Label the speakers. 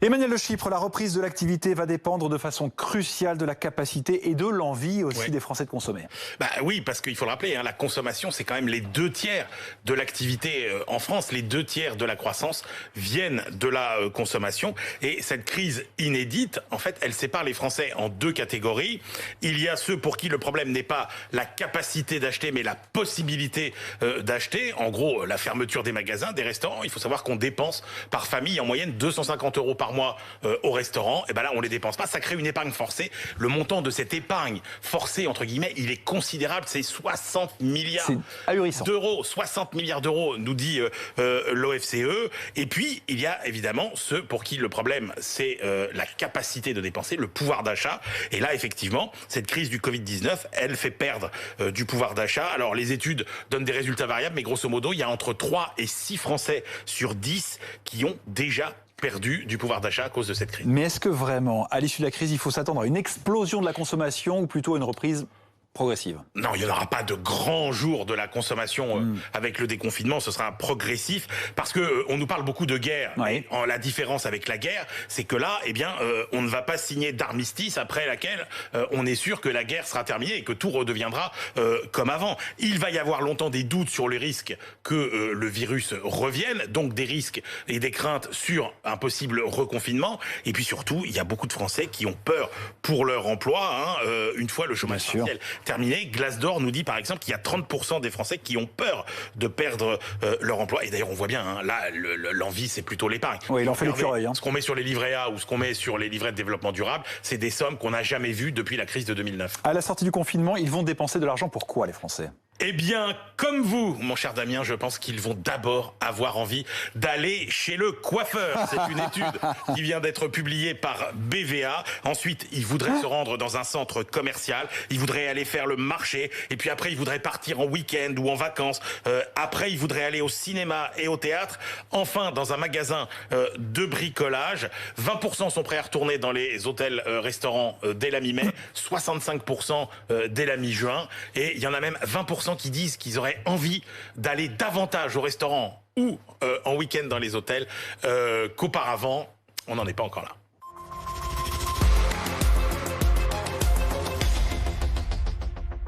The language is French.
Speaker 1: Emmanuel de Chypre, la reprise de l'activité va dépendre de façon cruciale de la capacité et de l'envie aussi des Français de consommer.
Speaker 2: Bah oui, parce qu'il faut le rappeler, la consommation, c'est quand même les 2/3 de l'activité en France. Les 2/3 de la croissance viennent de la consommation. Et cette crise inédite, en fait, elle sépare les Français en deux catégories. Il y a ceux pour qui le problème n'est pas la capacité d'acheter, mais la possibilité d'acheter. En gros, la fermeture des magasins, des restaurants. Il faut savoir qu'on dépense par famille en moyenne 250 € par mois au restaurant. Et ben là, on les dépense pas. Ça crée une épargne forcée. Le montant de cette épargne forcée, entre guillemets, il est considérable. C'est 60 milliards d'euros. 60 milliards d'euros, nous dit l'OFCE. Et puis, il y a évidemment ceux pour qui le problème, c'est la capacité de dépenser, le pouvoir d'achat. Et là, effectivement, cette crise du Covid-19, elle fait perdre du pouvoir d'achat. Alors, les études donnent des résultats variables, mais grosso modo, il y a entre 3 et 6 Français sur 10 qui ont déjà perdu du pouvoir d'achat à cause de cette crise.
Speaker 1: Mais est-ce que vraiment, à l'issue de la crise, il faut s'attendre à une explosion de la consommation ou plutôt à une reprise progressive? Non,
Speaker 2: il n'y en aura pas de grands jours de la consommation avec le déconfinement, ce sera progressif, parce que on nous parle beaucoup de guerre.
Speaker 1: Oui.
Speaker 2: Mais la différence avec la guerre, c'est que là, on ne va pas signer d'armistice après laquelle on est sûr que la guerre sera terminée et que tout redeviendra comme avant. Il va y avoir longtemps des doutes sur le risque que le virus revienne, donc des risques et des craintes sur un possible reconfinement. Et puis surtout, il y a beaucoup de Français qui ont peur pour leur emploi, une fois le chômage partiel terminé. Glassdoor nous dit par exemple qu'il y a 30% des Français qui ont peur de perdre leur emploi. Et d'ailleurs, on voit bien, là, l'envie, c'est plutôt l'épargne.
Speaker 1: Oui, il en fait l'écureuil.
Speaker 2: Ce qu'on met sur les livrets A ou ce qu'on met sur les livrets de développement durable, c'est des sommes qu'on n'a jamais vues depuis la crise de 2009.
Speaker 1: À la sortie du confinement, ils vont dépenser de l'argent pour quoi, les Français ?
Speaker 2: Eh bien, comme vous, mon cher Damien, je pense qu'ils vont d'abord avoir envie d'aller chez le coiffeur. C'est une étude qui vient d'être publiée par BVA. Ensuite, ils voudraient se rendre dans un centre commercial. Ils voudraient aller faire le marché. Et puis après, ils voudraient partir en week-end ou en vacances. Après, ils voudraient aller au cinéma et au théâtre. Enfin, dans un magasin de bricolage. 20% sont prêts à retourner dans les hôtels, restaurants dès la mi-mai. 65% dès la mi-juin. Et il y en a même 20% qui disent qu'ils auraient envie d'aller davantage au restaurant ou en week-end dans les hôtels qu'auparavant. On n'en est pas encore là.